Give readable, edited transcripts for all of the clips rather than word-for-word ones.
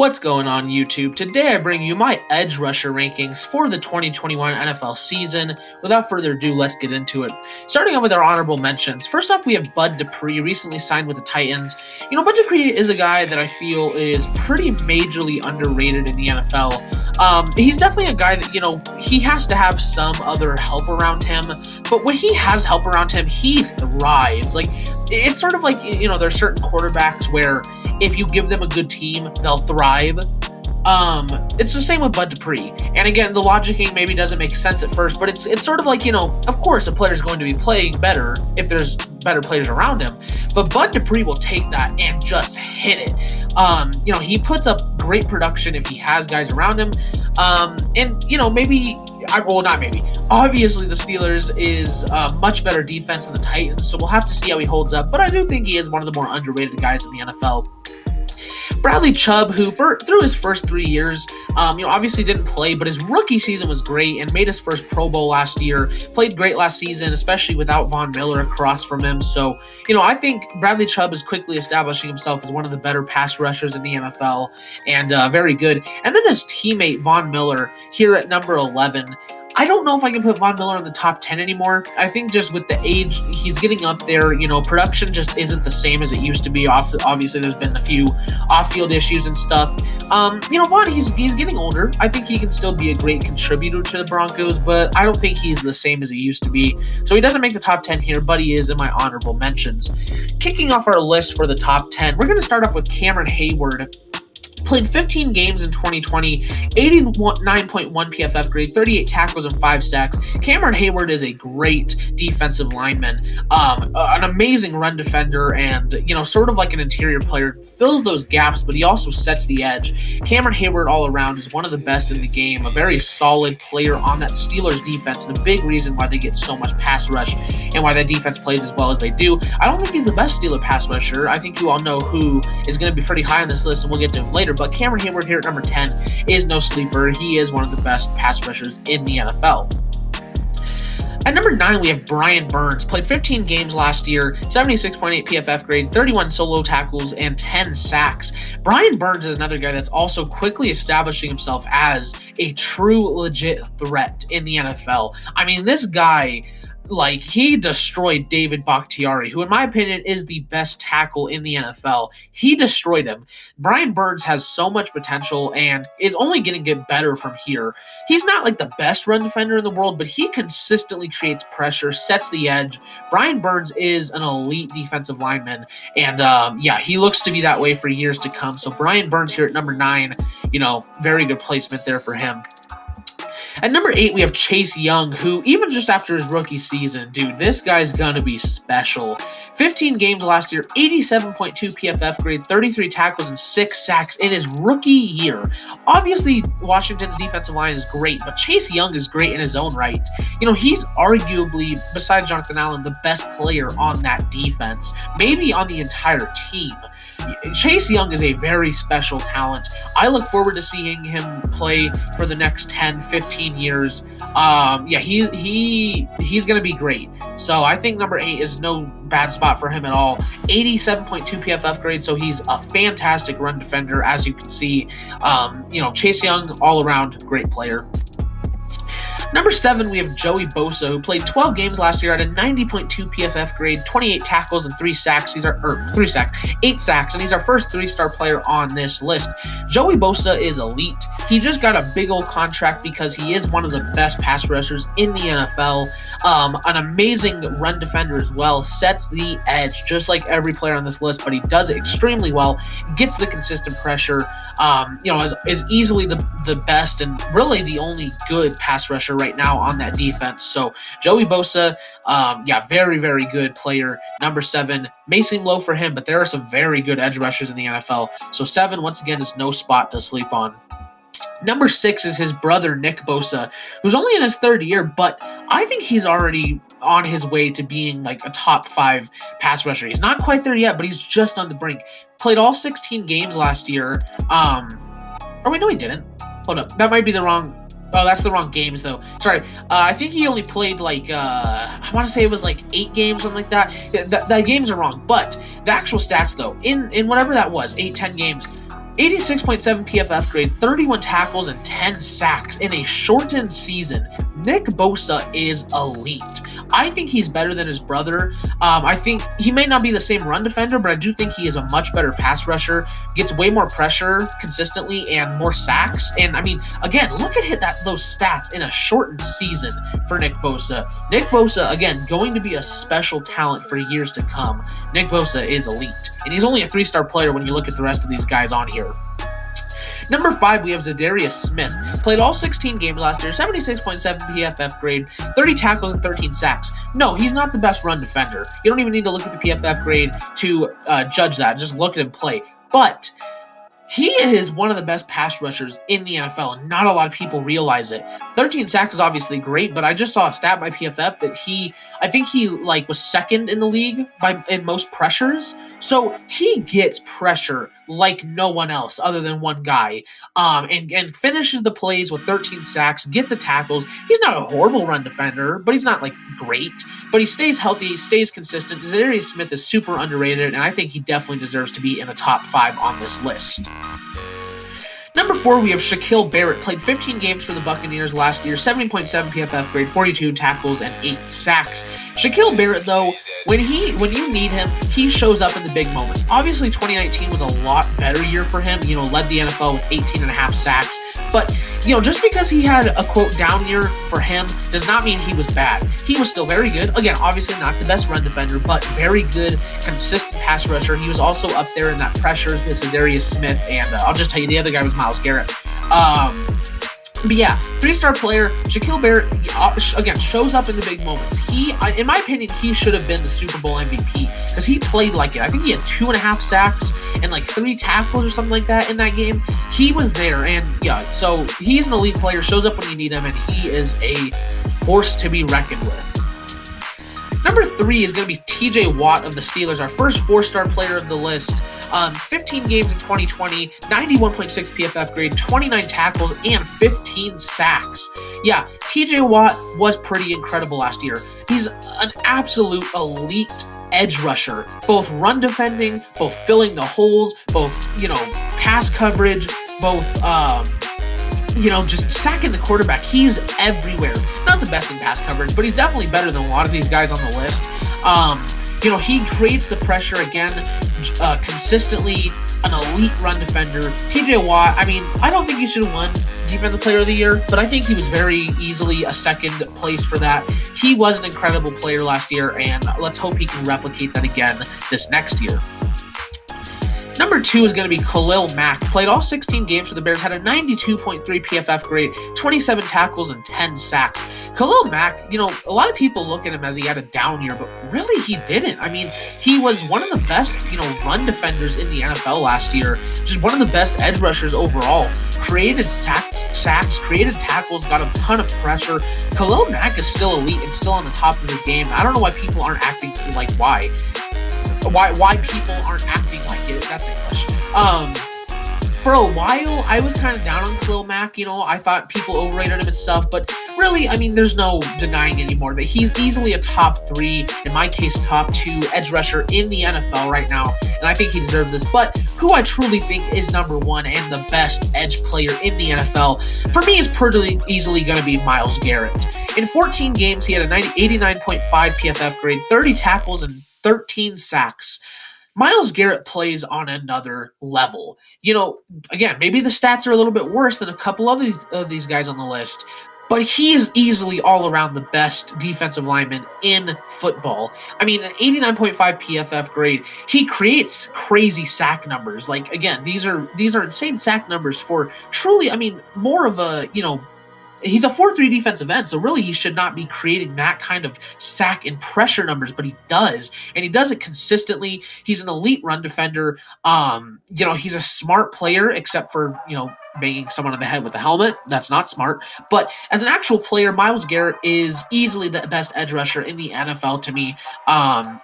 What's going on YouTube? Today I bring you my edge rusher rankings for the 2021 NFL season. Without further ado, let's get into it. Starting off with our honorable mentions. First off, we have Bud Dupree, recently signed with the Titans. Bud Dupree is a guy that I feel is pretty majorly underrated in the NFL. He's definitely a guy that, he has to have some other help around him, but when he has help around him, he thrives. It's sort of like, there's certain quarterbacks where if you give them a good team, they'll thrive. It's the same with Bud Dupree. And again, the logicking maybe doesn't make sense at first, but it's sort of like, of course a player's going to be playing better if there's better players around him. But Bud Dupree will take that and just hit it. He puts up great production if he has guys around him. Obviously the Steelers is a much better defense than the Titans, so we'll have to see how he holds up. But I do think he is one of the more underrated guys in the NFL. Bradley Chubb, who through his first 3 years, obviously didn't play, but his rookie season was great and made his first Pro Bowl last year. Played great last season, especially without Von Miller across from him. So, I think Bradley Chubb is quickly establishing himself as one of the better pass rushers in the NFL and very good. And then his teammate Von Miller here at number 11. I don't know if I can put Von Miller in the top 10 anymore. I think just with the age, he's getting up there. Production just isn't the same as it used to be. Obviously, there's been a few off-field issues and stuff. Von, he's getting older. I think he can still be a great contributor to the Broncos, but I don't think he's the same as he used to be. So he doesn't make the top 10 here, but he is in my honorable mentions. Kicking off our list for the top 10, we're going to start off with Cameron Heyward. Played 15 games in 2020, 89.1 PFF grade, 38 tackles and 5 sacks. Cameron Heyward is a great defensive lineman, an amazing run defender, and sort of like an interior player. Fills those gaps, but he also sets the edge. Cameron Heyward all around is one of the best in the game, a very solid player on that Steelers defense, and a big reason why they get so much pass rush and why that defense plays as well as they do. I don't think he's the best Steeler pass rusher. I think you all know who is going to be pretty high on this list, and we'll get to him later. But Cameron Heyward here at number 10 is no sleeper. He is one of the best pass rushers in the NFL. At number 9, we have Brian Burns. Played 15 games last year, 76.8 PFF grade, 31 solo tackles, and 10 sacks. Brian Burns is another guy that's also quickly establishing himself as a true, legit threat in the NFL. I mean, this guy, he destroyed David Bakhtiari, who in my opinion is the best tackle in the NFL. He destroyed him. Brian Burns has so much potential and is only going to get better from here. He's not the best run defender in the world, but he consistently creates pressure, sets the edge. Brian Burns is an elite defensive lineman, and he looks to be that way for years to come. So Brian Burns here at number 9, very good placement there for him. At number 8, we have Chase Young, who even just after his rookie season, dude, this guy's going to be special. 15 games last year, 87.2 PFF grade, 33 tackles and 6 sacks in his rookie year. Obviously, Washington's defensive line is great, but Chase Young is great in his own right. He's arguably, besides Jonathan Allen, the best player on that defense, maybe on the entire team. Chase Young is a very special talent. I look forward to seeing him play for the next 10, 15 years. He's going to be great. So I think number 8 is no bad spot for him at all. 87.2 PFF grade, so he's a fantastic run defender, as you can see. Chase Young, all around great player. Number 7, we have Joey Bosa, who played 12 games last year at a 90.2 PFF grade, 28 tackles and 8 sacks, and he's our first 3-star player on this list. Joey Bosa is elite. He just got a big old contract because he is one of the best pass rushers in the NFL. An amazing run defender as well, sets the edge just like every player on this list, but he does it extremely well, gets the consistent pressure, is easily the best and really the only good pass rusher right now on that defense. So Joey Bosa, very, very good player. Number 7 may seem low for him, but there are some very good edge rushers in the NFL. So 7, once again, is no spot to sleep on. Number 6 is his brother, Nick Bosa, who's only in his 3rd year, but I think he's already on his way to being a top 5 pass rusher. He's not quite there yet, but he's just on the brink. Played all 16 games last year. No, he didn't. Hold up. That might be the wrong... Oh, that's the wrong games, though. Sorry. I think he only played, I want to say it was 8 games, something like that. The games are wrong. But the actual stats, though, in whatever that was, 8, 10 games, 86.7 PFF grade, 31 tackles, and 10 sacks in a shortened season. Nick Bosa is elite. I think he's better than his brother. I think he may not be the same run defender, but I do think he is a much better pass rusher, gets way more pressure consistently and more sacks. And I mean, again, look at those stats in a shortened season for Nick Bosa. Nick Bosa, again, going to be a special talent for years to come. Nick Bosa is elite, and he's only a 3-star player when you look at the rest of these guys on here. Number 5, we have Za'Darius Smith. Played all 16 games last year, 76.7 PFF grade, 30 tackles and 13 sacks. No, he's not the best run defender. You don't even need to look at the PFF grade to judge that. Just look at him play. But he is one of the best pass rushers in the NFL, and not a lot of people realize it. 13 sacks is obviously great, but I just saw a stat by PFF that I think he was second in the league in most pressures. So he gets pressure like no one else other than one guy, and finishes the plays with 13 sacks, get the tackles. He's not a horrible run defender, but he's not great. But he stays healthy, he stays consistent. Za'Darius Smith is super underrated, and I think he definitely deserves to be in the top 5 on this list. Number 4, we have Shaquille Barrett. Played 15 games for the Buccaneers last year, 70.7 PFF grade, 42 tackles, and 8 sacks. Shaquille Barrett, though, when you need him, he shows up in the big moments. Obviously, 2019 was a lot better year for him. Led the NFL with 18.5 sacks. But, just because he had a, quote, down year for him does not mean he was bad. He was still very good. Again, obviously not the best run defender, but very good, consistent pass rusher. He was also up there in that pressures with Za'Darius Smith, and I'll just tell you, the other guy was Myles Garrett. But yeah, 3-star player, Shaquille Barrett, again, shows up in the big moments. In my opinion, he should have been the Super Bowl MVP because he played like it. I think he had 2.5 sacks and 3 tackles or something like that in that game. He was there, and yeah, so he's an elite player, shows up when you need him, and he is a force to be reckoned with. Number 3 is going to be TJ Watt of the Steelers, our first 4-star player of the list. 15 games in 2020, 91.6 PFF grade, 29 tackles, and 15 sacks. Yeah, TJ Watt was pretty incredible last year. He's an absolute elite edge rusher, both run defending, both filling the holes, both, pass coverage, both, just sacking the quarterback. He's everywhere. Not the best in pass coverage, but he's definitely better than a lot of these guys on the list. He creates the pressure again, consistently, an elite run defender. TJ Watt, I don't think he should have won Defensive Player of the Year, but I think he was very easily a second place for that. He was an incredible player last year, and let's hope he can replicate that again this next year. Number 2 is going to be Khalil Mack. Played all 16 games for the Bears, had a 92.3 PFF grade, 27 tackles, and 10 sacks. Khalil Mack, a lot of people look at him as he had a down year, but really he didn't. He was one of the best, run defenders in the NFL last year. Just one of the best edge rushers overall. Created sacks, created tackles, got a ton of pressure. Khalil Mack is still elite and still on the top of his game. I don't know why people aren't acting why people aren't acting like it. That's English. For a while, I was kind of down on Khalil Mack. I thought people overrated him and stuff, but really, there's no denying anymore that he's easily a top 3, in my case, top 2 edge rusher in the NFL right now, and I think he deserves this. But who I truly think is number 1 and the best edge player in the NFL, for me, is pretty easily going to be Myles Garrett. In 14 games, he had a 89.5 PFF grade, 30 tackles, and 13 sacks. Myles Garrett plays on another level. Again, maybe the stats are a little bit worse than a couple of these guys on the list, but he is easily all around the best defensive lineman in football. An 89.5 PFF grade. He creates crazy sack numbers. Again, these are insane sack numbers for truly, more of a, he's a 4-3 defensive end, so really he should not be creating that kind of sack and pressure numbers, but he does, and he does it consistently. He's an elite run defender. He's a smart player, except for, banging someone on the head with a helmet. That's not smart. But as an actual player, Myles Garrett is easily the best edge rusher in the NFL to me.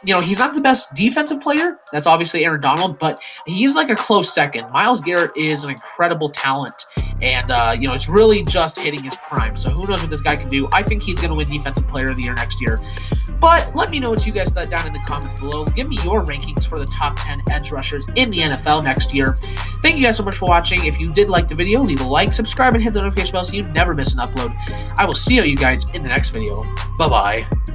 He's not the best defensive player. That's obviously Aaron Donald, but he's a close second. Myles Garrett is an incredible talent, and it's really just hitting his prime. So who knows what this guy can do? I think he's going to win Defensive Player of the Year next year. But let me know what you guys thought down in the comments below. Give me your rankings for the top 10 edge rushers in the NFL next year. Thank you guys so much for watching. If you did like the video, leave a like, subscribe, and hit the notification bell so you never miss an upload. I will see you guys in the next video. Bye-bye.